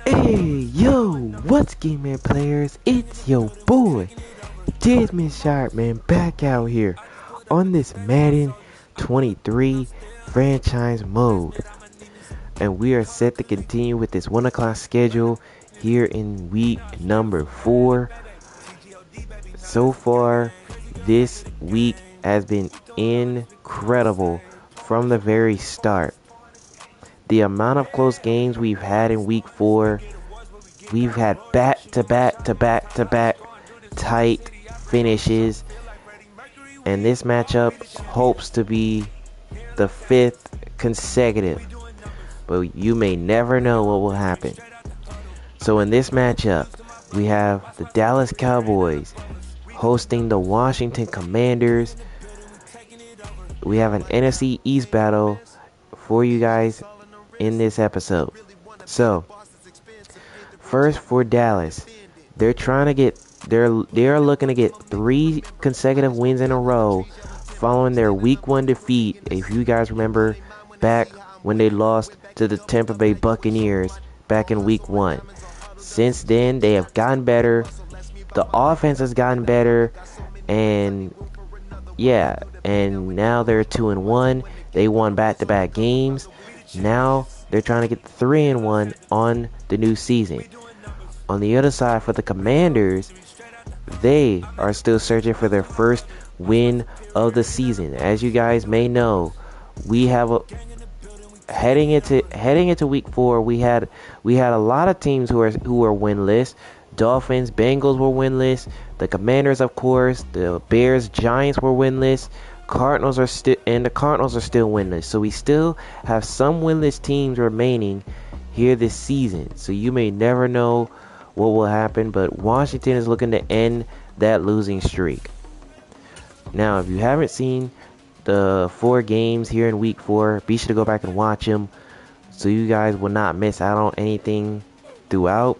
Hey, yo, what's good, man, players? It's your boy, Desmond Sharp, man, back out here on this Madden 23 franchise mode. And we are set to continue with this 1 o'clock schedule here in week number 4. So far, this week has been incredible from the very start. The amount of close games we've had in week 4, we've had back-to-back tight finishes, and this matchup hopes to be the 5th consecutive, but you may never know what will happen. So in this matchup, we have the Dallas Cowboys hosting the Washington Commanders. We have an NFC East battle for you guys in this episode. So first, for Dallas, they're looking to get 3 consecutive wins in a row following their week 1 defeat. If you guys remember back when they lost to the Tampa Bay Buccaneers back in week 1. Since then, they have gotten better. The offense has gotten better, and now they're 2-1. They won back-to-back games. Now they're trying to get 3-1 on the new season. On the other side, for the Commanders, they are still searching for their first win of the season. As you guys may know, we have heading into week 4, we had a lot of teams who were winless. Dolphins, Bengals were winless. The Commanders, of course, the Bears, Giants were winless. The Cardinals are still winless. So we still have some winless teams remaining here this season. So you may never know what will happen, but Washington is looking to end that losing streak. Now, if you haven't seen the 4 games here in week 4, be sure to go back and watch them so you guys will not miss out on anything throughout.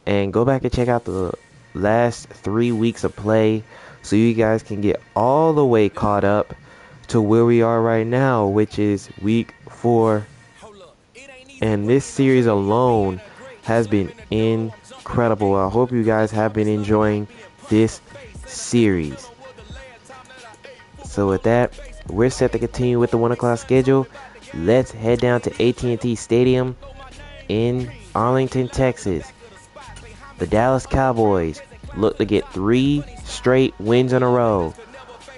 And go back and check out the last 3 weeks of play so you guys can get all the way caught up to where we are right now, which is week 4. And this series alone has been incredible. I hope you guys have been enjoying this series. So with that, we're set to continue with the 1 o'clock schedule. Let's head down to AT&T Stadium in Arlington, Texas. The Dallas Cowboys look to get 3 straight wins in a row,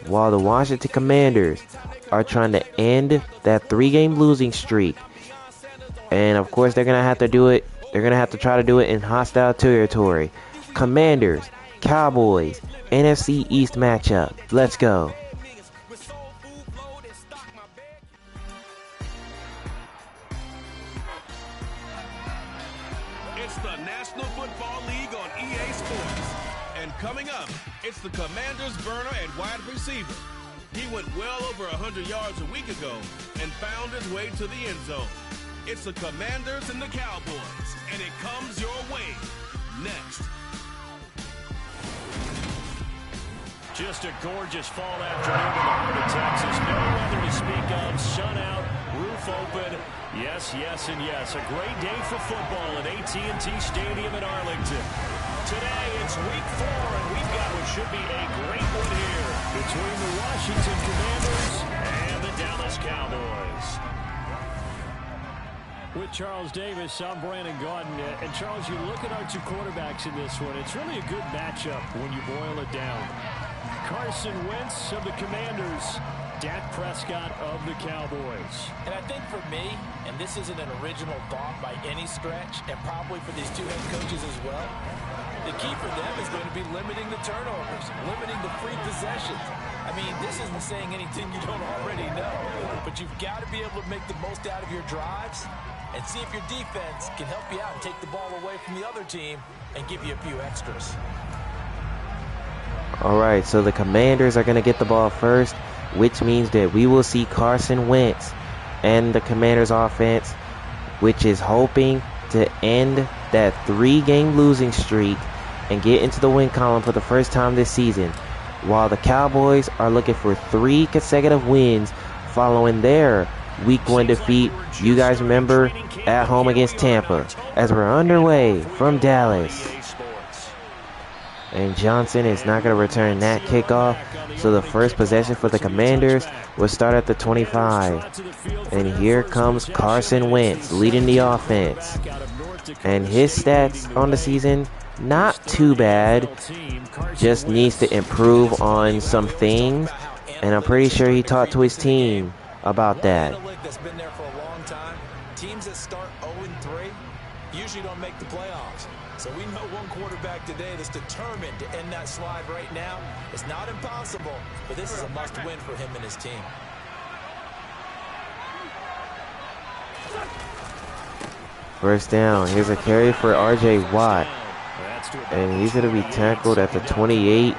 while the Washington Commanders are trying to end that 3-game losing streak. And of course, they're going to have to do it. They're going to have to try to do it in hostile territory. Commanders, Cowboys, NFC East matchup. Let's go. It's the National Football League on EA Sports. And coming up, it's the Commanders burner and wide receiver. He went well over 100 yards a week ago and found his way to the end zone. It's the Commanders and the Cowboys, and it comes your way next. Just a gorgeous fall afternoon in the heart of Texas. No weather to speak of. Sun out, roof open. Yes, yes, and yes. A great day for football at AT&T Stadium in Arlington. Today, it's week 4, and we've got what should be a great one here between the Washington Commanders and the Dallas Cowboys. With Charles Davis, I'm Brandon Gaudin. And Charles, you look at our 2 quarterbacks in this one, it's really a good matchup when you boil it down. Carson Wentz of the Commanders, Dak Prescott of the Cowboys. And I think for me, and this isn't an original thought by any stretch, and probably for these 2 head coaches as well, the key for them is going to be limiting the turnovers, limiting the free possessions. I mean, this isn't saying anything you don't already know, but you've got to be able to make the most out of your drives and see if your defense can help you out and take the ball away from the other team and give you a few extras. Alright, so the Commanders are going to get the ball first, which means that we will see Carson Wentz and the Commanders offense, which is hoping to end that 3-game losing streak and get into the win column for the first time this season, while the Cowboys are looking for 3 consecutive wins following their week 1 defeat. You guys remember at home against Tampa as we're underway from Dallas. And Johnson is not going to return that kickoff. So the first possession for the Commanders will start at the 25. And here comes Carson Wentz leading the offense. And his stats on the season, not too bad. Just needs to improve on some things. And I'm pretty sure he talked to his team about that. That's been there for a long time. Teams that start 0-3 usually don't make the playoffs. So we know one quarterback today that's determined to end that slide right now. It's not impossible, but this is a must-win for him and his team. First down. Here's a carry for R.J. Watt. And he's going to be tackled at the 28.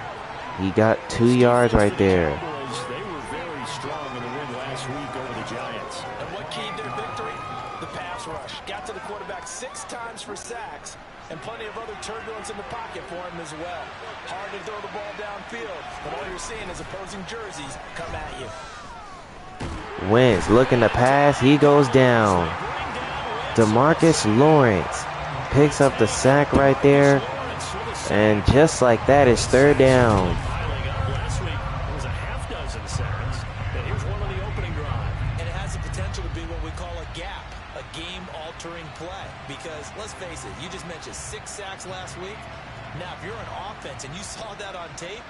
He got 2 yards right there. They were very strong in the win last week over the Giants. And what keyed their victory? The pass rush. Got to the quarterback 6 times for sacks. And plenty of other turbulence in the pocket for him as well. Hard to throw the ball downfield, but all you're seeing is opposing jerseys come at you. Wentz looking to pass. He goes down. DeMarcus Lawrence picks up the sack right there. And just like that, it's third down. Last week it was a half dozen sacks. And here's one on the opening drive. And it has the potential to be what we call a gap, a game-altering play. Because, let's face it, you just mentioned 6 sacks last week. Now, if you're an offense and you saw that on tape,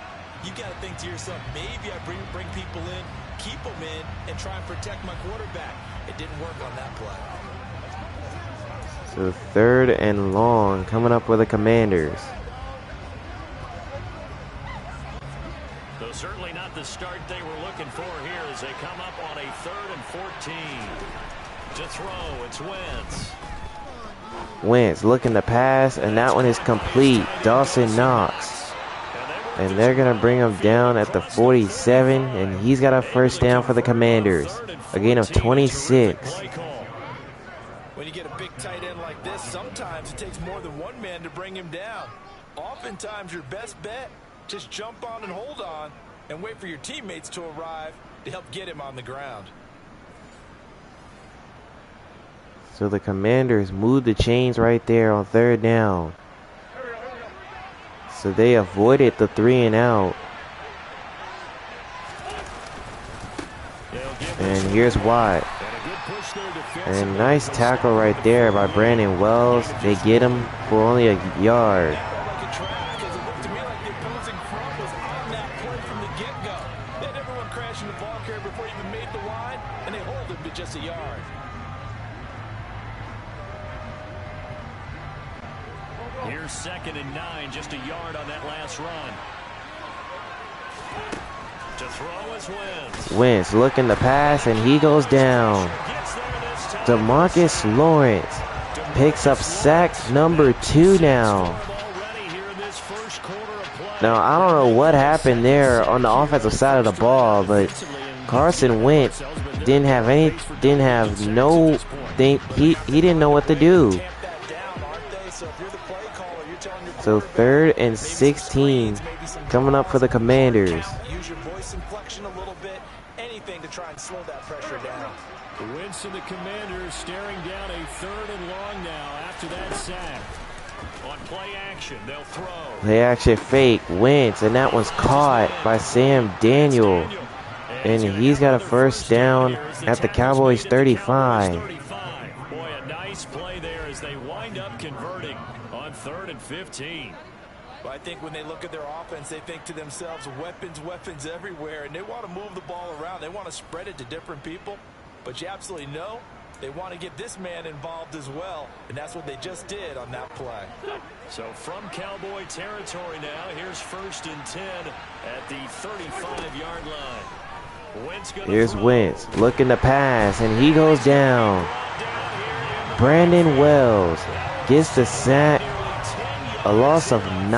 you got to think to yourself, maybe I bring people in, keep them in, and try and protect my quarterback. It didn't work on that play. So third and long coming up with the Commanders. Though certainly not the start they were looking for here as they come up on a 3rd and 14. To throw, it's Wentz. Wentz looking to pass, and that one is complete. Dawson Knox. And they're going to bring him down at the 47, and he's got a first down for the Commanders. A gain of 26. When you get a big tight end like this, sometimes it takes more than one man to bring him down. Oftentimes, your best bet, just jump on and hold on and wait for your teammates to arrive to help get him on the ground. So the Commanders moved the chains right there on third down. So they avoided the 3 and out. And here's Watt. And nice tackle right there by Brandon Wells. They get him for only a yard. Just a yard. Here's 2nd and 9, just a yard on that last run. To throw is Wentz. Wentz looking to pass, and he goes down. DeMarcus Lawrence picks up sack number 2 now. Now, I don't know what happened there on the offensive side of the ball, but Carson Wentz didn't know what to do. So 3rd and 16 coming up for the Commanders. Use your voice inflection a little bit, anything to try and slow that pressure down. The Wentz and the Commanders staring down a 3rd and long now after that sack. On play action, they'll throw. Play action fake, Wentz, and that one's caught by Sam Daniel. And he's got a first down at the Cowboys 35. Boy, a nice play there as they wind up converting on 3rd and 15. Well, I think when they look at their offense, they think to themselves, weapons everywhere, and they want to move the ball around. They want to spread it to different people. But you absolutely know they want to get this man involved as well, and that's what they just did on that play. So from Cowboy territory now, here's 1st and 10 at the 35-yard line. Here's Wentz looking to pass, and he goes down. Brandon Wells gets the sack. A loss of 9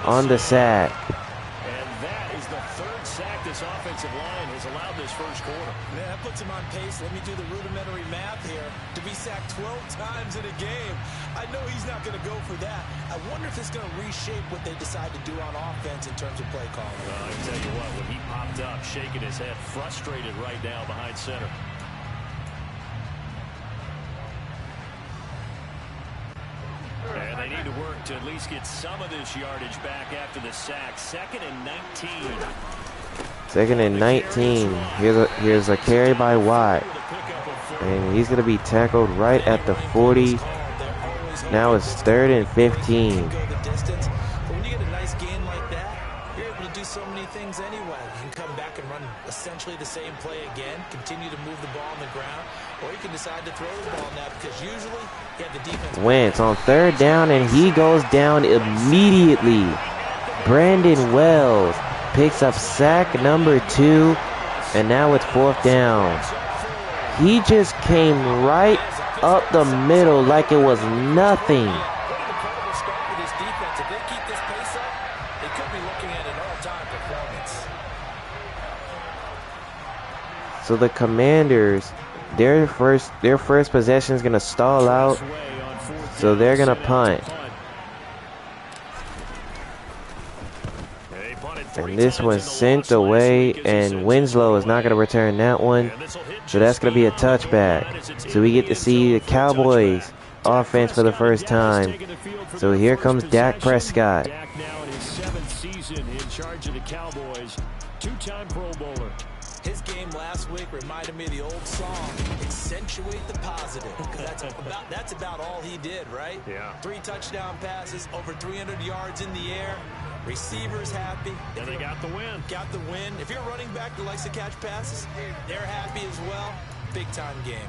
on the sack. And that is the 3rd sack this offensive line has allowed this first quarter. Man, that puts him on pace. Let me do the rudimentary math here. To be sacked 12 times in a game. I know he's not going to go for that. I wonder if it's going to reshape what they decide to do on offense in terms of play calling. Well, I tell you what, when he popped up, shaking his head, frustrated right now behind center. need to work to at least get some of this yardage back after the sack. 2nd and 19. 2nd and 19. Here's a carry by Watt. And he's going to be tackled right at the 40. Now it's 3rd and 15. When you get a nice gain like that, you're able to do so many things anyway. You can come back and run essentially the same play again, continue to move the ball on the ground, or you can decide to throw the ball now because usually you have the defense. Wentz on 3rd down, and he goes down immediately. Brandon Wells picks up sack number 2, and now it's 4th down. He just came right up the middle like it was nothing. So the Commanders, their first possession is going to stall out, so they're going to punt. And this one's sent away, and Winslow is not going to return that one. So that's going to be a touchback. So we get to see the Cowboys offense for the first time. So here comes Dak Prescott. Dak now in his 7th season in charge of the Cowboys. 2-time Pro Bowler. His game last week reminded me of the old song, accentuate the positive. That's about all he did, right? Yeah. 3 touchdown passes, over 300 yards in the air. Receivers happy. And they got the win. Got the win. If you're a running back that likes to catch passes, they're happy as well. Big time game.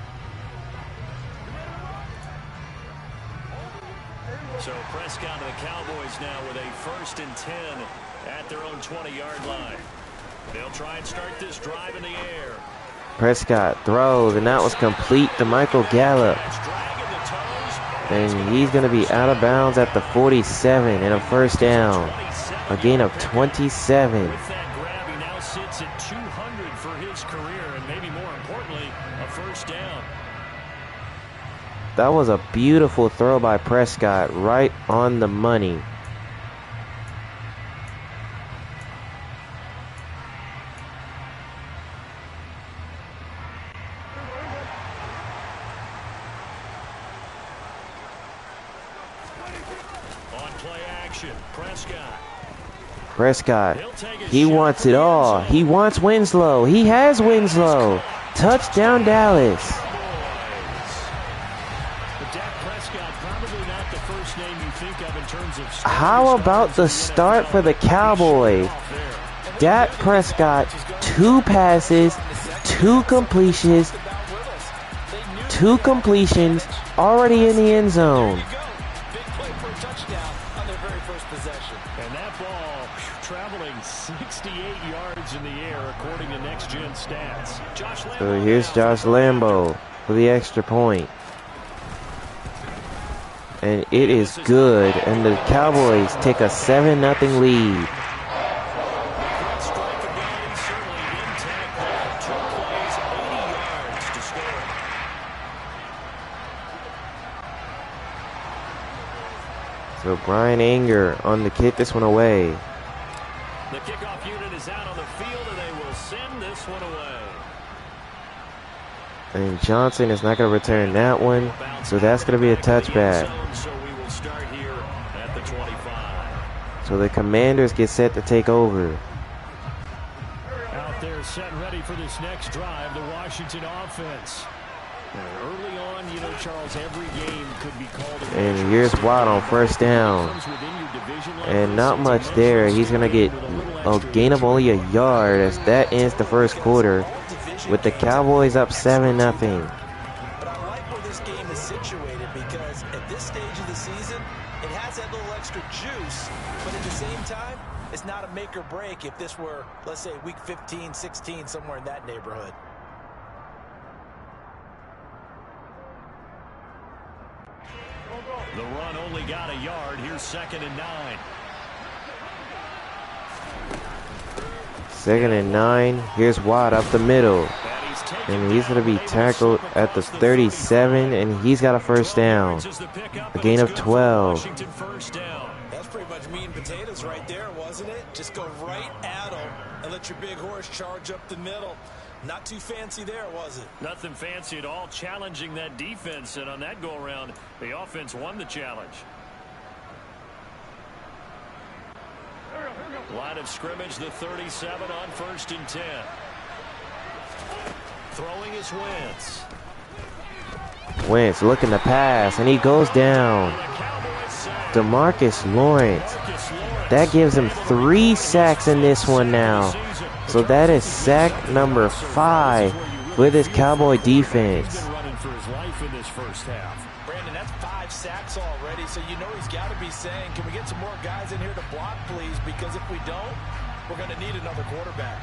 So Prescott and the Cowboys now with a 1st and 10 at their own 20-yard line. They'll try and start this drive in the air. Prescott throws, and that was complete to Michael Gallup. And he's going to be out of bounds at the 47 and a 1st down. A gain of 27. With that grab, he now sits at 200 for his career, and maybe more importantly, a 1st down. That was a beautiful throw by Prescott, right on the money. On play action, Prescott, he wants it all. He wants Winslow. He has Winslow. Touchdown, Dallas. How about the start for the Cowboys? Dak Prescott, 2 passes, 2 completions, already in the end zone. And that ball traveling 68 yards in the air, according to Next Gen Stats. So here's Josh Lambo for the extra point. And it is good. And the Cowboys take a 7-0 lead. So Brian Anger on the kick this one away. The kickoff unit is out on the field, and they will send this one away. And Johnson is not going to return that one, so that's going to be a touchback. So we will start here at the 25. So the Commanders get set to take over. Out there set ready for this next drive, the Washington offense. Early on, you know, Charles, every game could be called a And here's Watt on 1st down. And not much there. He's going to get a gain of only a yard as that ends the 1st quarter with the Cowboys up 7-0. But I like where this game is situated because at this stage of the season, it has that little extra juice. But at the same time, it's not a make or break if this were, let's say, week 15, 16, somewhere in that neighborhood. The run only got a yard. Here's 2nd and 9. 2nd and 9. Here's Watt up the middle. And he's going to be tackled at the 37, and he's got a 1st down. A gain of 12. That's pretty much meat and potatoes right there, wasn't it? Just go right at them and let your big horse charge up the middle. Not too fancy there, was it? Nothing fancy at all, challenging that defense, and on that go-around, the offense won the challenge. Line of scrimmage, the 37 on 1st and 10. Throwing his Wentz. Wentz looking to pass, and he goes down. DeMarcus Lawrence. That gives him 3 sacks in this one now. So that is sack number 5 with his Cowboy defense. Brandon, that's 5 sacks already, so you know he's got to be saying, can we get some more guys in here to block, please? Because if we don't, we're going to need another quarterback.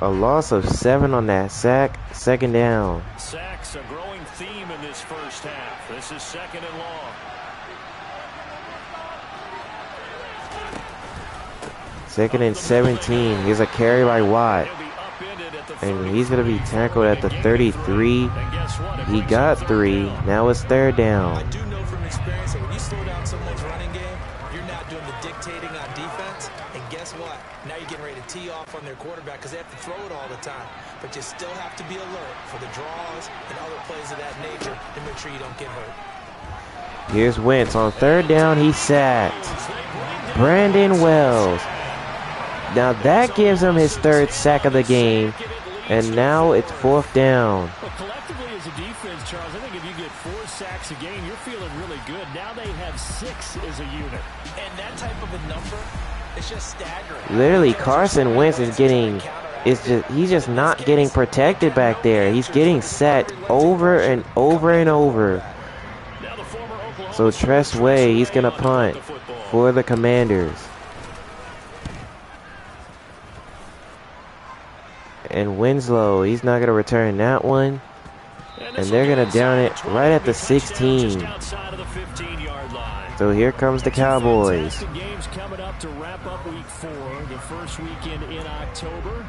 A loss of 7 on that sack. 2nd down. Sacks, a growing theme in this first half. This is 2nd and long. 2nd and 17. Here's a carry by Watt. And he's going to be tackled at the 33. He got 3. Now it's 3rd down. I do know from experience that when you slow down someone's running game, you're not doing the dictating on defense. And guess what? Now you're getting ready to tee off on their quarterback because they have to throw it all the time. But you still have to be alert for the draws and other plays of that nature to make sure you don't get hurt. Here's Wentz on 3rd down. He's sacked. Brandon Wells. Now that gives him his 3rd sack of the game. And now it's 4th down. Well, collectively as a defense, Charles, I think if you get 4 sacks a game, you're feeling really good. Now they have 6 as a unit. And that type of a number, it's just staggering. Literally, Carson Wentz is getting, he's just not getting protected back there. He's getting sacked over and over and over. So Tress Way, he's going to punt for the Commanders. And Winslow, he's not going to return that one. And they're going to down it right at the 16. So here comes the Cowboys. Games coming up to wrap up week 4, the first weekend in October.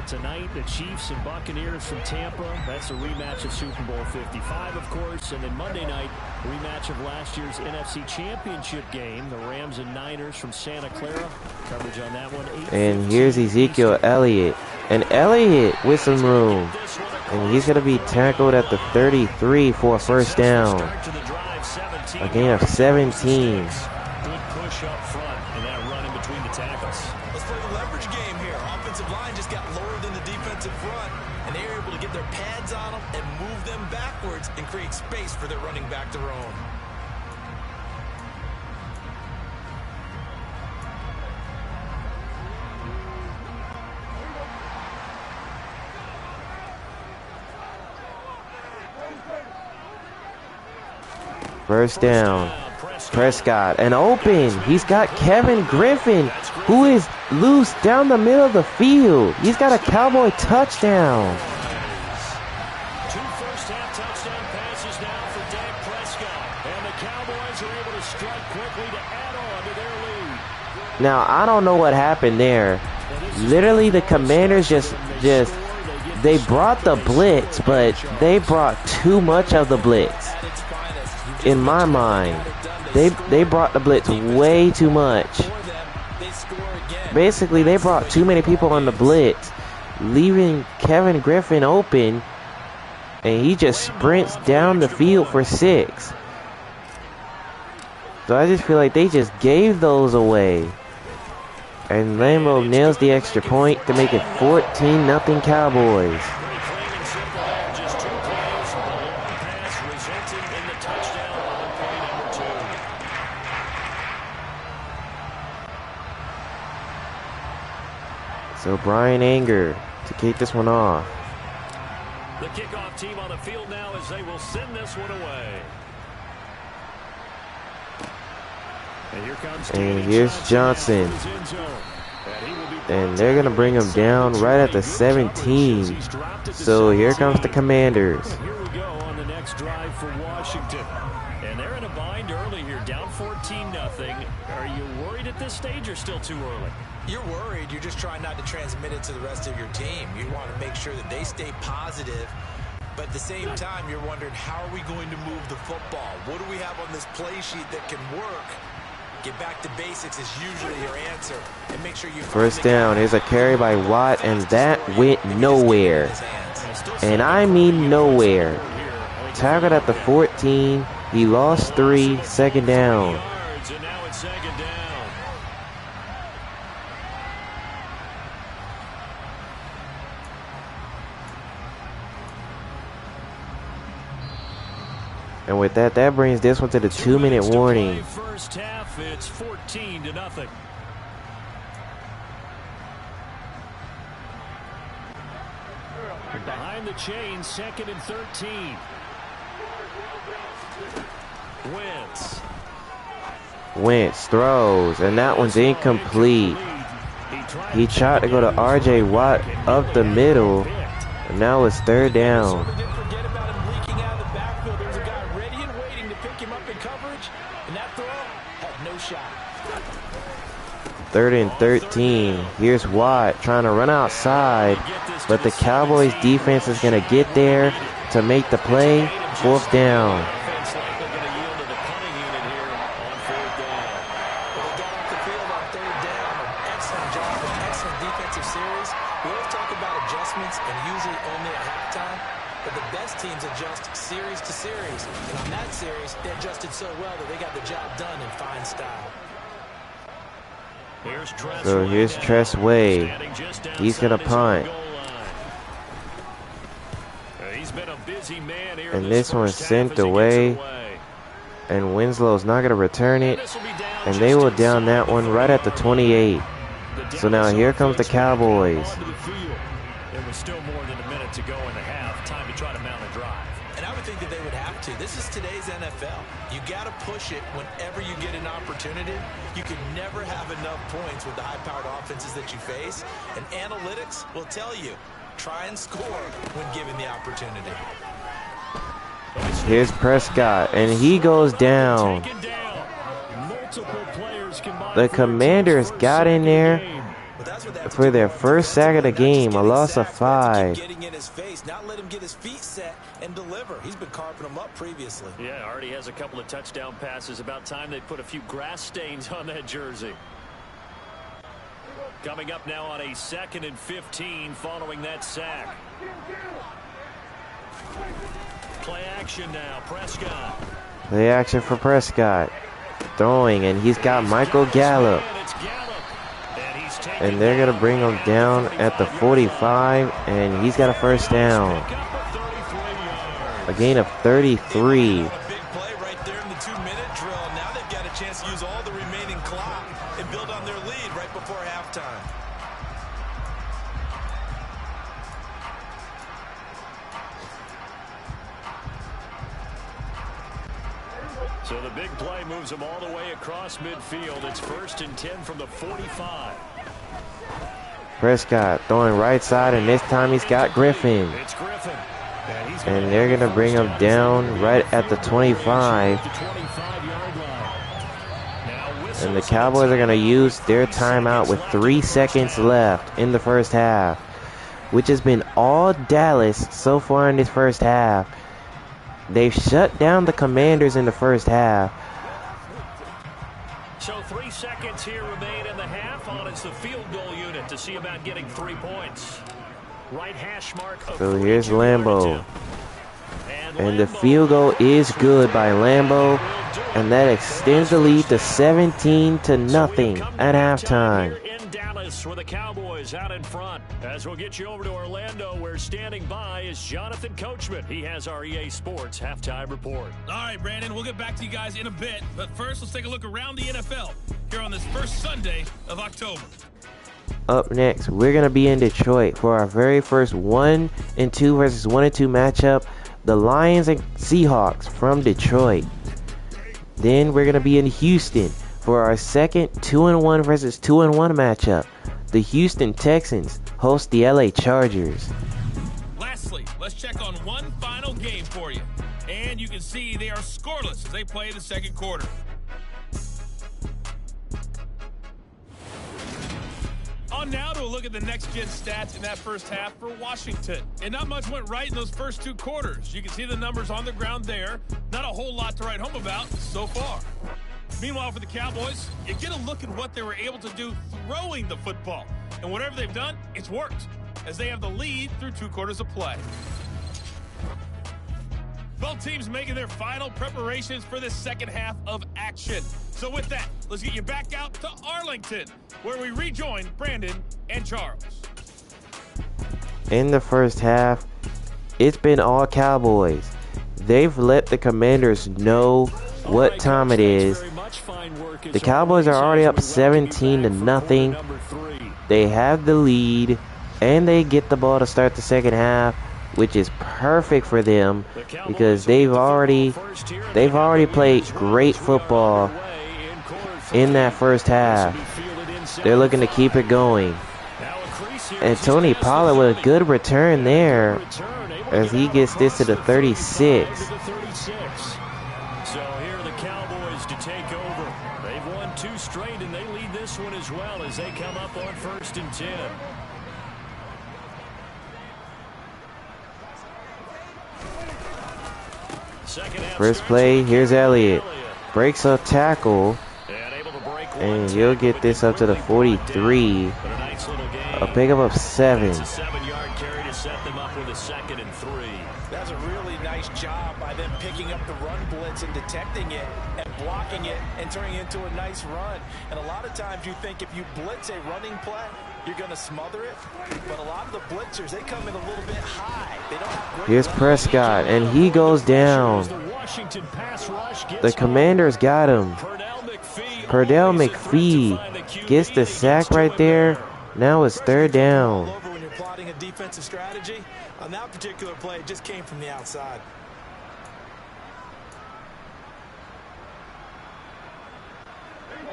Tonight, the Chiefs and Buccaneers from Tampa. That's a rematch of Super Bowl 55, of course. And then Monday night, rematch of last year's NFC Championship game. The Rams and Niners from Santa Clara. Coverage on that one. And here's Ezekiel Elliott. And Elliott with some room. And he's going to be tackled at the 33 for a 1st down. A gain of 17. Good push up front and that run in between the tackles. Let's play the leverage game here. Offensive line just got lower than the defensive front, and they were able to get their pads on them and move them backwards and create space for their running back to roam. First down. Prescott, and open. He's got Kevin Griffin, who is loose down the middle of the field. He's got a Cowboy touchdown. 2 first-half touchdown passes now for Dak Prescott. And the Cowboys are able to strike quickly to add on to their lead. Now, I don't know what happened there. Literally, the Commanders they brought the blitz, but they brought too much of the blitz. In my mind, they brought the blitz way too much. Basically, they brought too many people on the blitz, leaving Kevin Griffin open, and he just sprints down the field for 6. So I just feel like they just gave those away. And Lambeau nails the extra point to make it 14-0 Cowboys. So Brian Anger to kick this one off. The kickoff team on the field now as they will send this one away. And here's Johnson. And they're going to bring him down right at the 17. So here comes the Commanders. Here we go on the next drive for Washington. And they're in a bind early here, down 14-0. Are you worried at this stage or still too early? You're worried. You're just trying not to transmit it to the rest of your team. You want to make sure that they stay positive. But at the same time, you're wondering, how are we going to move the football? What do we have on this play sheet that can work? Get back to basics is usually your answer. And make sure you first down. Here's a carry by Watt, and that went nowhere. And I mean nowhere. Tackled at the 14. He lost 3, second down. And now it's second down. And with that, that brings this one to the 2-minute warning. First half, it's 14-0. Behind the chain, second and 13. Wentz throws, and that one's incomplete. He tried to go to R.J. Watt up the middle, and now it's third down. Third and 13. Here's Watt trying to run outside, but the Cowboys defense is going to get there to make the play. Fourth down. So here's Tress Way. He's going to punt. And this one's sent away. And Winslow's not going to return it. And they will down that one right at the 28. So now here comes the Cowboys. There was still more than a minute to go in the half. Time to try to mount a drive. And I would think that they would have to. This is today's NFL. You got to push it whenever you get an opportunity. You can never have enough points with the high-powered offenses that you face. And analytics will tell you, try and score when given the opportunity. Here's Prescott, and he goes down. The Commanders got in there for their first sack of the game, a loss of 5. Getting in his face, not let him get his feet set and deliver. He's been carving them up previously. Yeah, already has a couple of touchdown passes. About time they put a few grass stains on that jersey. Coming up now on a 2nd and 15 following that sack. Play action now, Prescott. Play action for Prescott. Throwing, and he's got Michael Gallup. And they're going to bring him down at the 45, and he's got a first down. A gain of 33. Big play right there in the 2-minute drill. Now they've got a chance to use all the remaining clock and build on their lead right before halftime. So the big play moves them all the way across midfield. It's 1st and 10 from the 45. Prescott throwing right side, and this time he's got Griffin. It's Griffin. And they're going to bring him down right at the 25. And the Cowboys are going to use their timeout with 3 seconds left in the first half, which has been all Dallas so far in this first half. They've shut down the Commanders in the first half. So 3 seconds here remain in the half. On it's the field goal unit to see about getting 3 points. Right hash mark. So here's Lambeau. And the field goal is good by Lambeau. And that extends the lead to 17-0 at halftime. For the Cowboys out in front. As we'll get you over to Orlando, where standing by is Jonathan Coachman. He has our EA Sports halftime report. All right, Brandon, we'll get back to you guys in a bit. But first, let's take a look around the NFL here on this first Sunday of October. Up next, we're going to be in Detroit for our very first 1-2 versus 1-2 matchup. The Lions and Seahawks from Detroit. Then we're going to be in Houston for our second 2-1 versus 2-1 matchup. The Houston Texans host the LA Chargers. Lastly, let's check on one final game for you. And you can see they are scoreless as they play the second quarter. On now to a look at the next-gen stats in that first half for Washington. And not much went right in those first 2 quarters. You can see the numbers on the ground there. Not a whole lot to write home about so far. Meanwhile, for the Cowboys, you get a look at what they were able to do throwing the football. And whatever they've done, it's worked, as they have the lead through 2 quarters of play. Both teams making their final preparations for the second half of action. So with that, let's get you back out to Arlington, where we rejoin Brandon and Charles. In the first half, it's been all Cowboys. They've let the Commanders know what time it is. The Cowboys are already up 17-0. They have the lead, and they get the ball to start the second half, which is perfect for them because they've already played great football in that first half. They're looking to keep it going. And Tony Pollard with a good return there as he gets this to the 36. So here are the Cowboys to take over. They've won 2 straight, and they lead this one as well as they come up on 1st and 10. First play, here's Elliott. Breaks a tackle, and he'll get this up to the 43. A pickup of 7. It's a 7-yard carry to set them up with a 2nd and 3. That's a really nice job by them picking up the run blitz and detecting it and blocking it and turning it into a nice run. And a lot of times you think if you blitz a running play, you're going to smother it. But a lot of the blitzers, they come in a little bit high. They don't have great. Here's Prescott, and he goes down. The Commanders got him. Perdell McPhee gets the sack right there. Now it's 3rd down. When you're plotting a defensive strategy, on that particular play, it just came from the outside.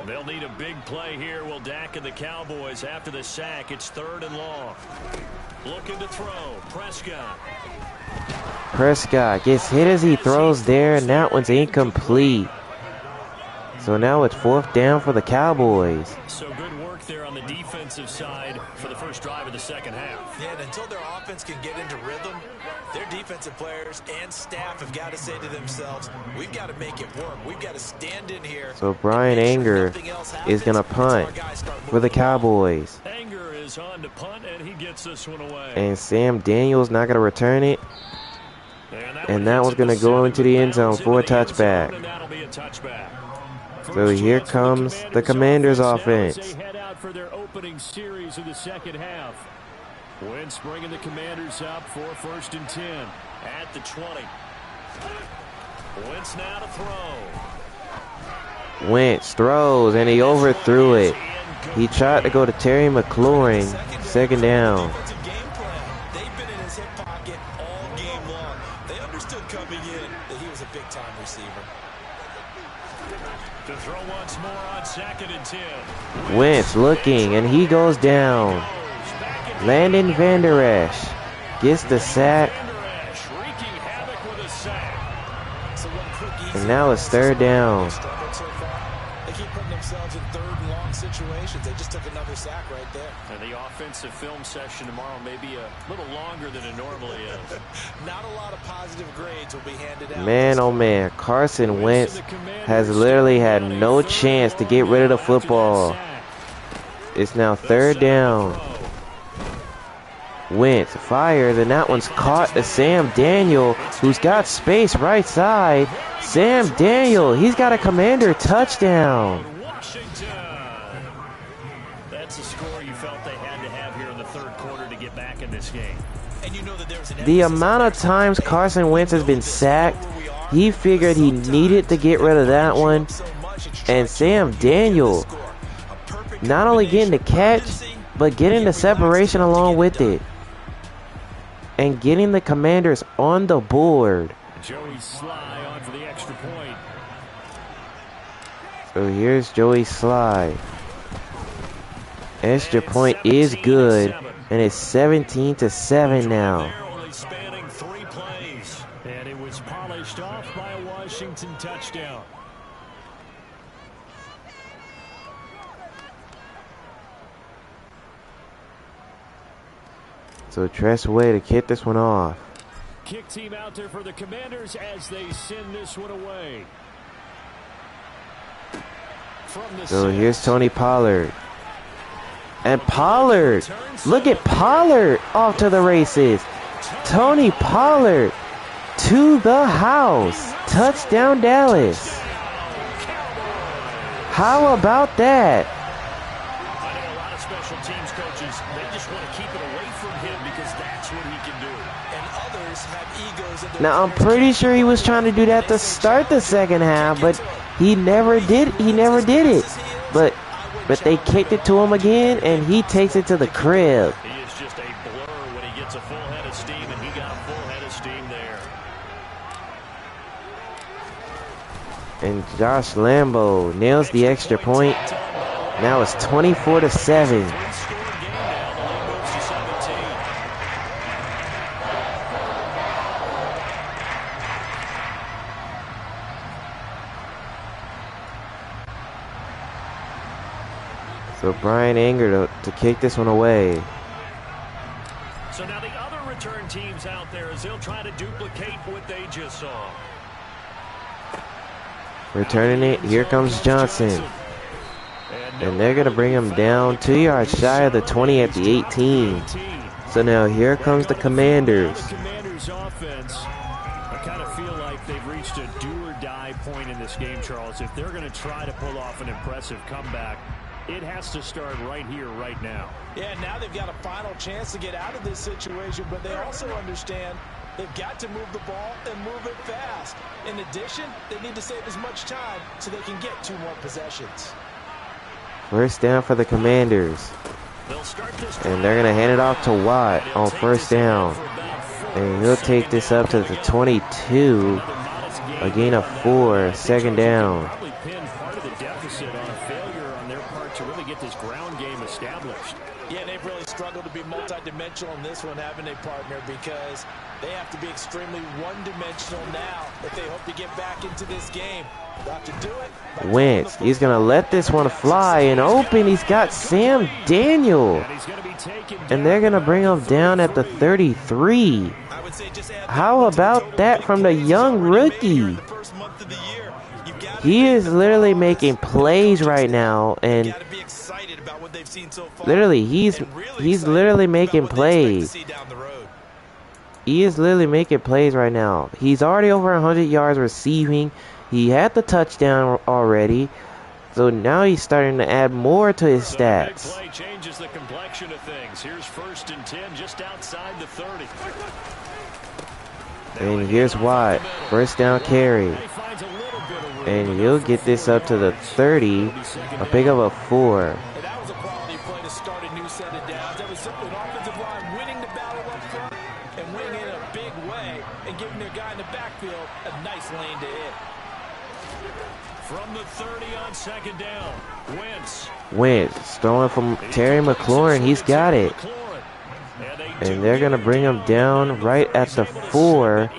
They'll need a big play here. Will Dak and the Cowboys after the sack. It's 3rd and long. Looking to throw. Prescott gets hit as he throws there, and that one's incomplete. So now it's 4th down for the Cowboys. So good work there on the defensive side for the first drive of the second half. Yeah, and until their offense can get into rhythm, their defensive players and staff have got to say to themselves, we've got to make it work. We've got to stand in here. So Brian Anger is going to punt for the Cowboys. Anger is on to punt, and he gets this one away. And Sam Daniels not going to return it. And that one's going to go into the end zone for a touchback. So here comes the Commanders offense. They head out for their opening series of the second half. Wentz bringing the Commanders up for 1st and 10 at the 20. Wentz now to throw. Wentz throws, and he overthrew it. He tried to go to Terry McLaurin. 2nd down. They've been in his hip pocket all game long. They understood coming in that he was a big-time receiver. To throw once more on 2nd and 10. Wentz looking, and he goes down. Landon Vander Esch gets the sack. And now it's 3rd down. They keep putting themselves in 3rd and long situations. They just took another sack right there. And the offensive film session tomorrow may be a little longer than it normally is. Not a lot of positive grades will be handed out. Man, oh man, Carson Wentz has literally had no chance to get rid of the football. It's now 3rd down. Wentz fires, and that one's caught to Sam Daniel, who's got space right side. Sam Daniel, he's got a Commander touchdown. That's a score you felt they had to have here in the 3rd quarter to get back in this game. And you know that there was The amount of times Carson Wentz has been sacked, he figured he needed to get rid of that one. And Sam Daniel, not only getting the catch, but getting the separation along with it. And getting the Commanders on the board. Joey Sly on for the extra point. So here's Joey Sly. Extra point is good, and it's 17-7 now. Only spanning 3 plays, and it was polished off by a Washington touchdown. So Tress Way to kick this one off. Kick team out there for the Commanders as they send this one away. So here's Tony Pollard. And Pollard, look at Pollard off to the races. Tony Pollard to the house. Touchdown, Dallas. How about that? I know a lot of special teams coaches, they just want to keep it away from him because that's what he can do. And others have egos in their Now, I'm pretty sure he was trying to do that to start the second half, but he never did. He never did it. But they kicked it to him again, and he takes it to the crib. He is just a blur when he gets a full head of steam, and he got a full head of steam there. And Josh Lambo nails the extra point. Now it's 24-7. So Brian Anger to kick this one away. So now the other return teams out there as they'll try to duplicate what they just saw. Returning it, here comes Johnson. And they're going to bring him down 2 yards shy of the 20 at the 18. So now here comes the Commanders. The Commanders offense, I kind of feel like they've reached a do-or-die point in this game, Charles. If they're going to try to pull off an impressive comeback, it has to start right here, right now. Yeah, now they've got a final chance to get out of this situation, but they also understand they've got to move the ball and move it fast. In addition, they need to save as much time so they can get 2 more possessions. First down for the Commanders. And they're going to hand it off to Watt on first down. And he'll take this up to the 22. A gain of 4, second down. Probably pinned part of the deficit on a failure on their part to really get this ground game established. Yeah, they've really struggled to be multidimensional in this one, having a partner, because they have to be extremely one-dimensional now if they hope to get back into this game. They'll have to do it. Wentz, he's going to let this one fly and open. He's got Sam Daniel. And they're going to bring him down at the 33. How about that from the young rookie? He is literally making plays right now, and literally he's literally making plays. He is literally making plays right now. He's already over 100 yards receiving. He had the touchdown already. So now he's starting to add more to his stats. Play changes the complexion of things. Here's 1st and 10 just outside the 30. And here's Watt. First down carry. And he'll get this up to the 30. A pick up a 4. And that was a quality play to start a new set of downs. That was simply an offensive line winning the battle up front and winning in a big way and giving their guy in the backfield a nice lane to hit. From the 30 on second down, Wentz throwing from Terry McLaurin. He's got it. And they're going to bring him down right at the 4.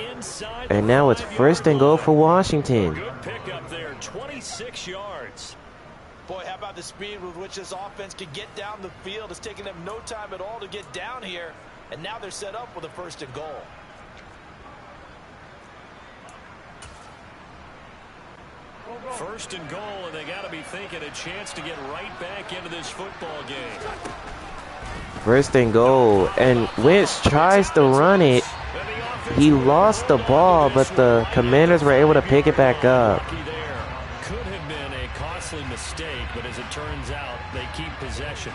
And now it's 1st and goal for Washington. Good pickup there, 26 yards. Boy, how about the speed with which this offense can get down the field? It's taken them no time at all to get down here. And now they're set up with a 1st and goal. First and goal, and they got to be thinking a chance to get right back into this football game. 1st and goal, and Wentz tries to run it. He lost the ball, but the Commanders were able to pick it back up. Could have been a costly mistake, but as it turns out, they keep possession.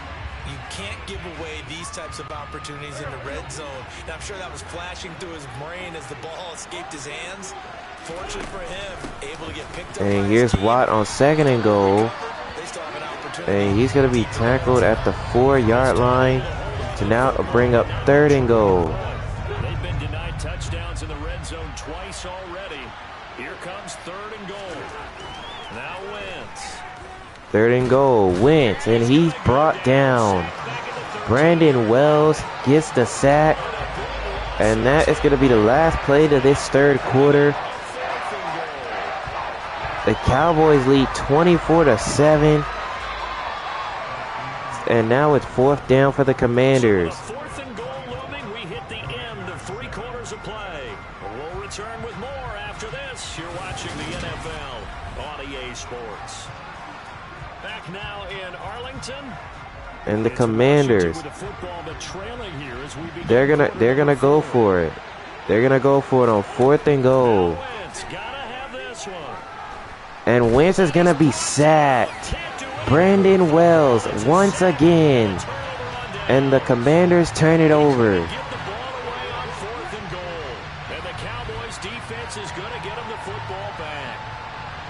You can't give away these types of opportunities in the red zone. Now, I'm sure that was flashing through his brain as the ball escaped his hands. Fortunately for him, able to get picked up. And here's Watt on 2nd and goal. And he's going to be tackled at the 4-yard line to now bring up 3rd and goal. They've been denied touchdowns in the red zone twice already. Here comes 3rd and goal. Now Wentz. 3rd and goal, Wentz, and he's brought down. Brandon Wells gets the sack. And that is going to be the last play to this 3rd quarter. The Cowboys lead 24-7. And now it's 4th down for the Commanders. So 4th and goal looming, we hit the end of 3 quarters of play. We'll return with more after this. You're watching the NFL on EA Sports. Back now in Arlington. And the Commanders, they're gonna go for it. They're going to go for it on 4th and goal. And Wentz is going to be sacked. Brandon Wells once again. And the Commanders turn it over. And the Cowboys defense is going to get them the football back.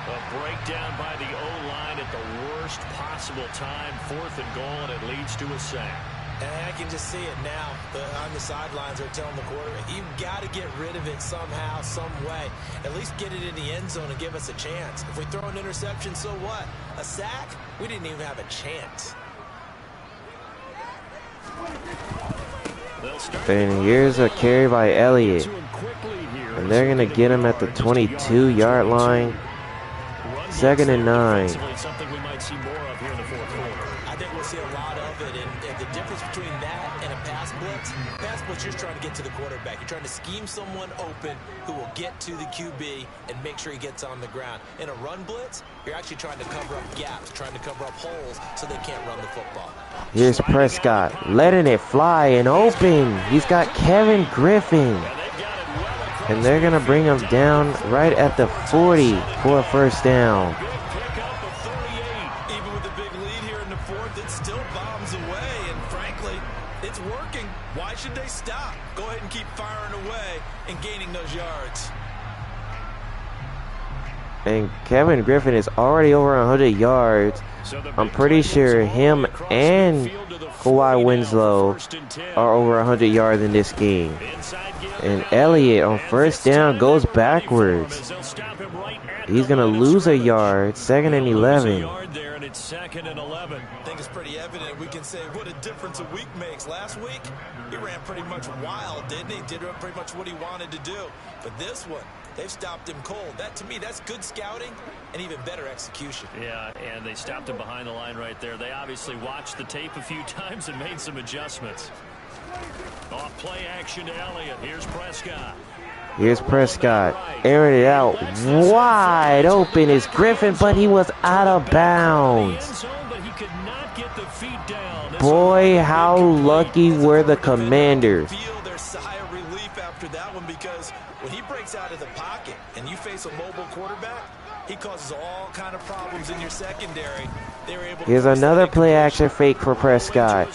A breakdown by the O-line at the worst possible time. 4th and goal, and it leads to a sack. And I can just see it now. On the sidelines, they're telling the quarterback, you've got to get rid of it somehow, some way. At least get it in the end zone and give us a chance. If we throw an interception, so what? A sack? We didn't even have a chance. And here's a carry by Elliott. And they're going to get him at the 22-yard line. 2nd and 9. Something we might see more of here in the 4th quarter. I think we'll see a lot of it. And the difference between that and a pass blitz, you're just trying to get to the quarterback. You're trying to scheme someone open who will get to the QB and make sure he gets on the ground. In a run blitz, you're actually trying to cover up gaps, trying to cover up holes so they can't run the football. Here's Prescott letting it fly and open. He's got Kevin Griffin. And they're going to bring him down right at the 40 for a 1st down. Even with a big lead here in the 4th, it still bombs away. And frankly, it's working. Why should they stop? Go ahead and keep firing away and gaining those yards. And Kevin Griffin is already over 100 yards. I'm pretty sure him and Kawhi Winslow are over 100 yards in this game. And Elliott on 1st down goes backwards. He's going to lose a yard. 2nd and 11. I think it's pretty evident. We can say what a difference a week makes. Last week, he ran pretty much wild, didn't he? Did pretty much what he wanted to do. But this one, they've stopped him cold. That, to me, that's good scouting and even better execution. Yeah, and they stopped him behind the line right there. They obviously watched the tape a few times and made some adjustments. Off play action to Elliott. Here's Prescott. Here's Prescott. Airing it out. Wide open is Griffin, but he was out of bounds. Boy, how lucky were the Commanders. Feel their sigh of relief after that one, because when he breaks out of the pocket and you face a mobile quarterback, he causes all kind of problems in your secondary. They were able. Here's another play action fake for Prescott.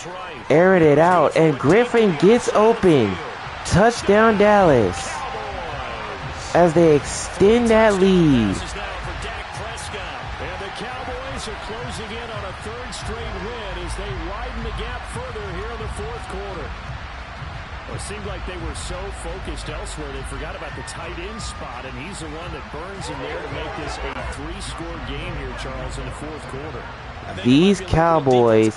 Airing it out, and Griffin gets open. Touchdown Dallas. As they extend that lead. And the Cowboys are closing in on a 3rd straight win as they widen the gap further here in the 4th quarter. Well, it seemed like they were so focused elsewhere they forgot about the tight end spot, and he's the one that burns in there to make this a 3-score game here, Charles, in the 4th quarter. These Cowboys,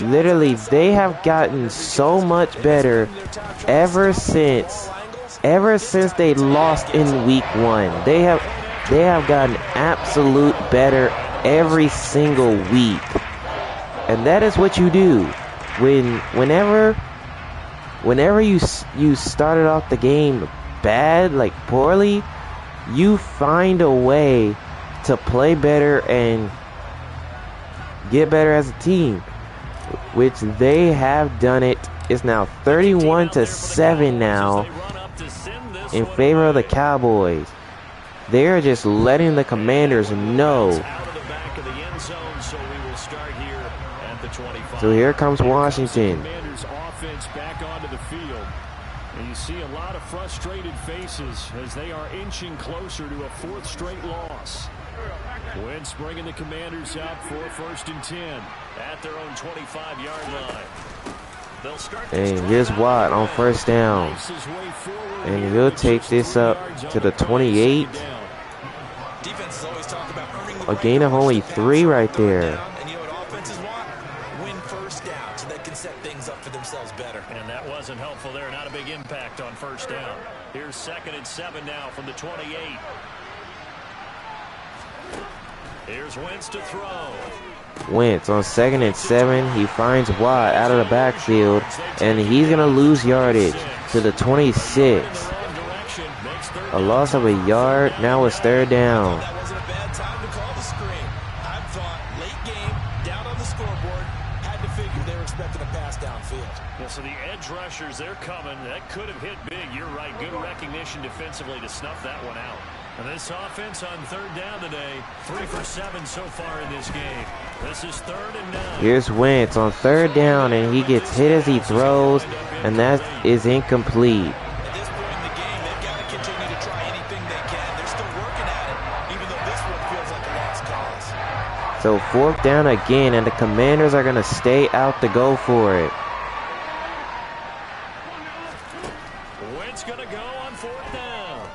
literally, they have gotten so much better ever since they lost in week 1. They have gotten absolute better every single week. And that is what you do. Whenever you started off the game bad, like poorly, you find a way to play better and get better as a team, which they have done it. It's now 31-7 now in favor of the Cowboys. They're just letting the Commanders know. So here comes Washington. Commanders offense back onto the field. And you see a lot of frustrated faces as they are inching closer to a 4th straight loss. Wentz bringing the Commanders out for 1st and 10 at their own 25-yard line. They'll start. And here's Watt on 1st down. And he'll take this up to the 28. A gain of only 3 right there. And you know what offenses want? Win 1st down so they can set things up for themselves better. And that wasn't helpful there. Not a big impact on 1st down. Here's 2nd and 7 now from the 28. Here's Wentz to throw. Wentz on 2nd and 7. He finds Watt out of the backfield, and he's going to lose yardage to the 26. A loss of a yard. Now it's 3rd down. That wasn't a bad time to call the screen. I thought late game, down on the scoreboard, had to figure they were expecting a pass downfield. Yeah, so the edge rushers, they're covered. coming. That could have hit big. You're right. Good recognition defensively to snuff that one out. And this offense on third down today, 3 for 7 so far in this game. This is 3rd and 9. Here's Wentz on third down, and he gets hit as he throws, and that is incomplete. At this point in the game, they've got to continue to try anything they can. They're still working at it, even though this one feels like a lost cause. So 4th down again, and the Commanders are going to stay out to go for it. Wentz going to go on 4th down.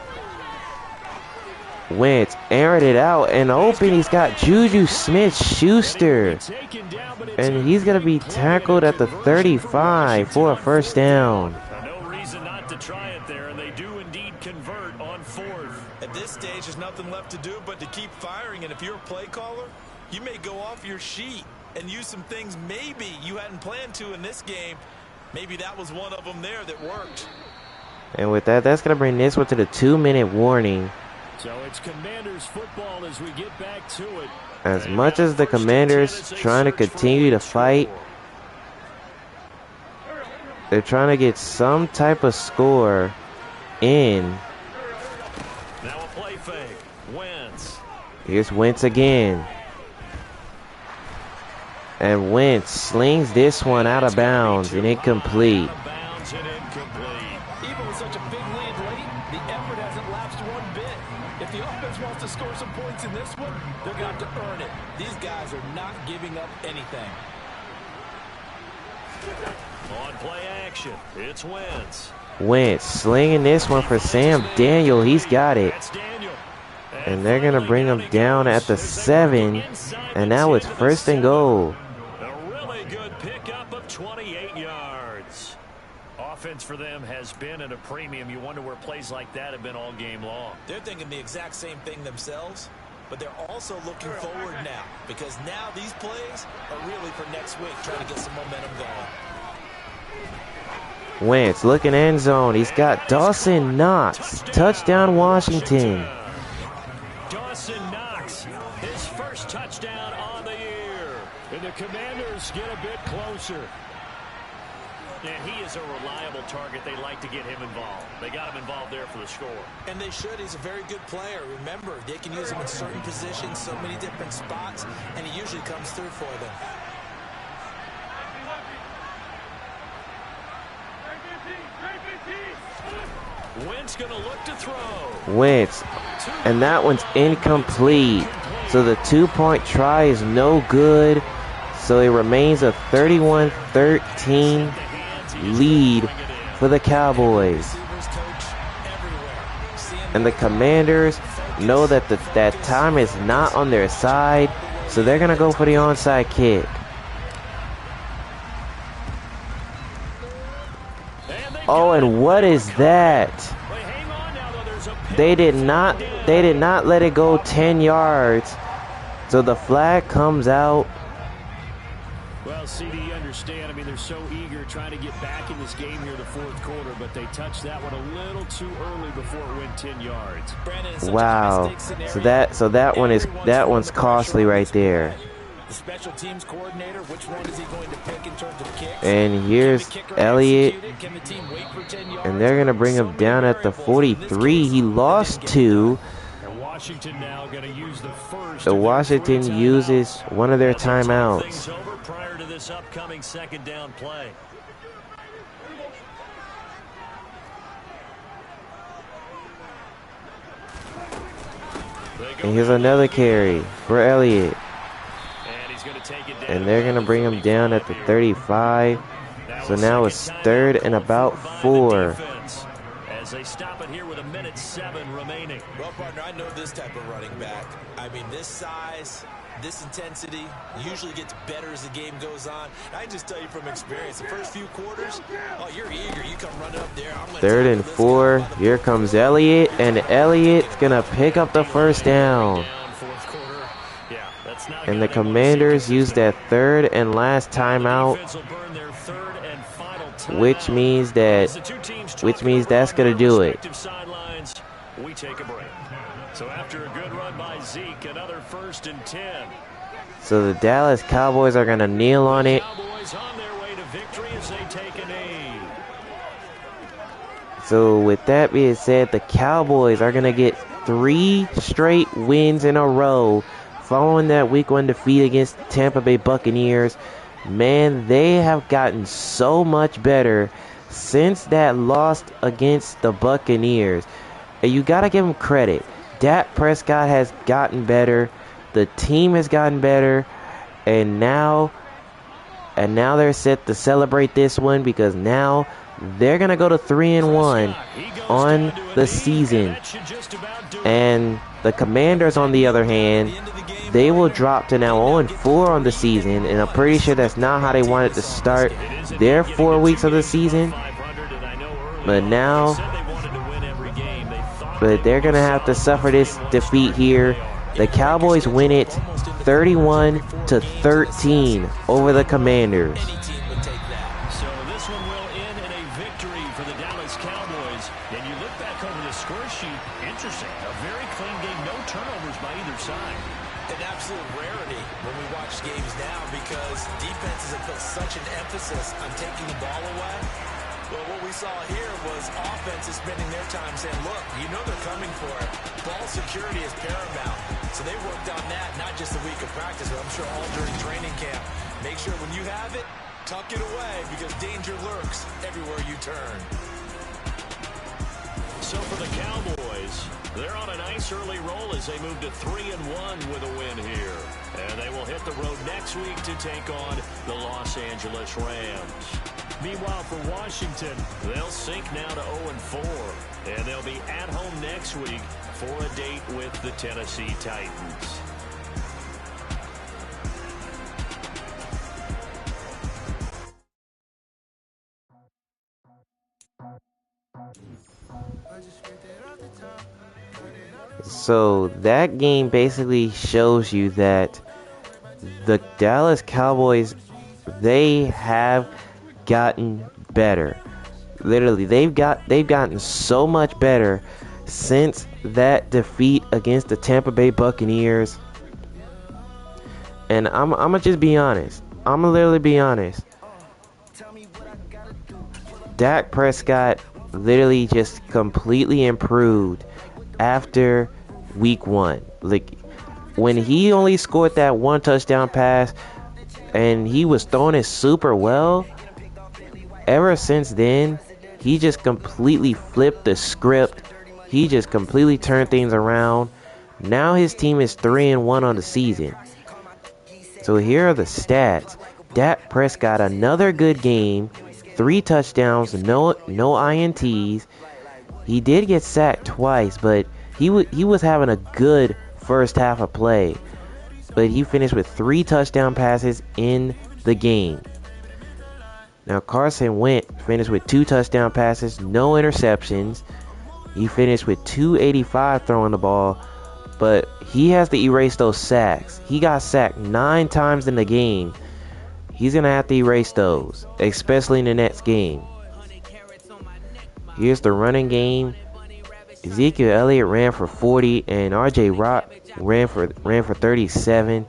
Wentz aired it out and open. He's got Juju Smith-Schuster. And he's going to be tackled at the 35 for a 1st down. No reason not to try it there, and they do indeed convert on 4th. At this stage, there's nothing left to do but to keep firing. And if you're a play caller, you may go off your sheet and use some things maybe you hadn't planned to in this game. Maybe that was one of them there that worked. And with that, that's going to bring this one to the 2-minute warning. So it's Commanders football as we get back to it. As much as the Commanders trying to continue to fight, they're trying to get some type of score in. Now a play fake. Wentz. Here's Wentz again. And Wentz slings this one out of bounds and incomplete. Even with such a big lead late, the effort hasn't lapsed one bit. If the offense wants to score some points in this one, they're going to have to earn it. These guys are not giving up anything. On play action, it's Wentz. Wentz slinging this one for Sam Daniel. He's got it. And they're going to bring him down at the 7. And now it's 1st and goal. A really good pickup of 28 yards. Offense for them has been at a premium. You wonder where plays like that have been all game long. They're thinking the exact same thing themselves, but they're also looking forward now, because now these plays are really for next week, trying to get some momentum going. Wentz looking end zone. He's got Dawson Knox. Touchdown Washington. Dawson Knox, his first touchdown on the year. And the Commanders get a bit closer. And he is a reliable target. They like to get him involved. They got him involved there for the score. And they should. He's a very good player. Remember, they can use him in certain positions, so many different spots, and he usually comes through for them. Wentz gonna look to throw. Wentz. And that one's incomplete. So the 2-point try is no good. So it remains a 31-13 lead for the Cowboys. And the Commanders know that that time is not on their side, so they're going to go for the onside kick. Oh, and what is that? They did not let it go 10 yards. So the flag comes out. Well, CD, you understand. I mean, they're so eager trying to get back in this game here in the 4th quarter, but they touched that one a little too early before it went 10 yards. Wow. So that one's costly right there. The special teams coordinator, which one is he going to pick in terms of kicks? And here's Elliott. And they're going to bring him down at the 43. He lost 2. Washington now going to use the first. So Washington uses one of their timeouts. Prior to this upcoming 2nd down play. And here's another carry for Elliott. And he's going to take it down. And they're going to bring him down at the 35. So now it's 3rd and about 4. As they stop it here with 1:07 remaining. Well, partner, I know this type of running back. I mean, this size, this intensity usually gets better as the game goes on. I can just tell you from experience, the first few quarters, oh, you're eager. You come running up there. 3rd and 4. Here comes Elliott, and Elliott's going to pick up the 1st down. And the Commanders use that 3rd and last timeout, which means that's going to do it. We take a break. So after a good run by Zeke, another 1st and 10. So the Dallas Cowboys are going to kneel on it. Cowboys on their way to victory as they take a knee. So with that being said, the Cowboys are going to get 3 straight wins in a row following that week 1 defeat against Tampa Bay Buccaneers. Man, they have gotten so much better since that loss against the Buccaneers. And you got to give them credit. Dak Prescott has gotten better. The team has gotten better. And now they're set to celebrate this one because now they're going to go to 3-1 on the season. And the Commanders, on the other hand, they will drop to now 0-4 on the season. And I'm pretty sure that's not how they wanted to start their 4 weeks of the season. But they're going to have to suffer this defeat here. The Cowboys win it 31-13 over the Commanders. So this one will end in a victory for the Dallas Cowboys. And you look back over the score sheet, interesting. A very clean game, no turnovers by either side. An absolute rarity when we watch games now because defenses have put such an emphasis on taking the ball away. Well, what we saw here was offenses spending their time saying, look, you know they're coming for it. Ball security is paramount. So they worked on that, not just a week of practice, but I'm sure all during training camp. Make sure when you have it, tuck it away because danger lurks everywhere you turn. So for the Cowboys, they're on a nice early roll as they move to 3-1 with a win here. And they will hit the road next week to take on the Los Angeles Rams. Meanwhile, for Washington, they'll sink now to 0-4. And they'll be at home next week for a date with the Tennessee Titans. So that game basically shows you that the Dallas Cowboys, they have gotten better. Literally, they've gotten so much better since that defeat against the Tampa Bay Buccaneers. And I'm gonna just be honest. I'm gonna literally be honest. Dak Prescott literally just completely improved after week 1. Like, when he only scored that 1 touchdown pass and he was throwing it super well, ever since then, he just completely flipped the script. He just completely turned things around. Now his team is 3-1 on the season. So here are the stats. Dak Prescott, another good game. 3 touchdowns, no INTs. He did get sacked twice, but he was having a good first half of play. But he finished with 3 touchdown passes in the game. Now Carson Wentz finished with 2 touchdown passes, no interceptions. He finished with 285 throwing the ball, but he has to erase those sacks. He got sacked 9 times in the game. He's going to have to erase those, especially in the next game. Here's the running game. Ezekiel Elliott ran for 40 and RJ Rock ran for 37.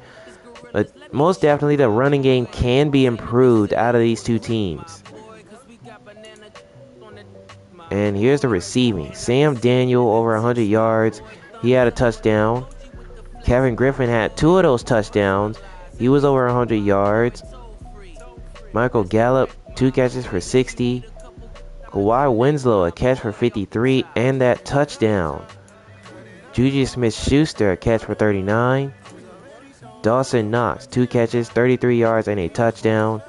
But most definitely the running game can be improved out of these two teams. And here's the receiving. Sam Daniel over 100 yards. He had a touchdown. Kevin Griffin had 2 of those touchdowns. He was over 100 yards. Michael Gallup, 2 catches for 60. Kawhi Winslow, a catch for 53 and that touchdown. Juju Smith-Schuster, a catch for 39. Dawson Knox, 2 catches, 33 yards and a touchdown.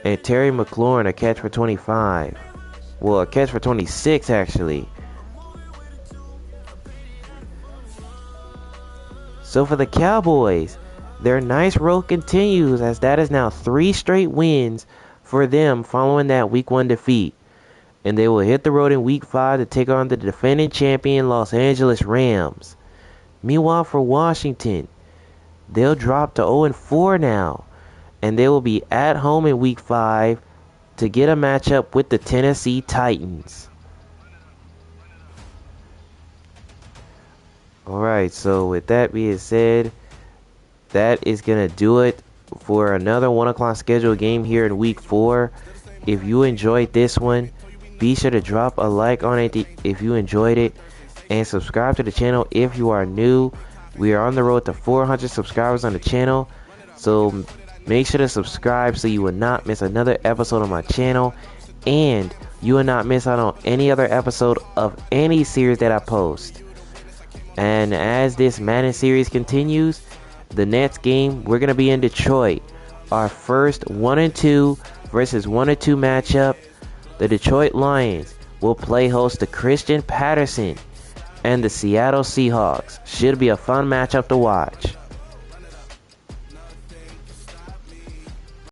And Terry McLaurin, a catch for 25. Well, a catch for 26 actually. So for the Cowboys, their nice road continues as that is now 3 straight wins for them following that week 1 defeat. And they will hit the road in week 5 to take on the defending champion Los Angeles Rams. Meanwhile for Washington, they'll drop to 0-4 now. And they will be at home in week 5 to get a matchup with the Tennessee Titans. Alright, so with that being said, that is going to do it for another 1 o'clock scheduled game here in week 4. If you enjoyed this one, Be sure to drop a like on it if you enjoyed it, and subscribe to the channel if you are new. We are on the road to 400 subscribers on the channel, so make sure to subscribe so you will not miss another episode on my channel, and you will not miss out on any other episode of any series that I post. And as this Madden series continues, the next game we're going to be in Detroit. Our first 1-2 versus 1-2 matchup. The Detroit Lions will play host to Christian Patterson and the Seattle Seahawks. Should be a fun matchup to watch.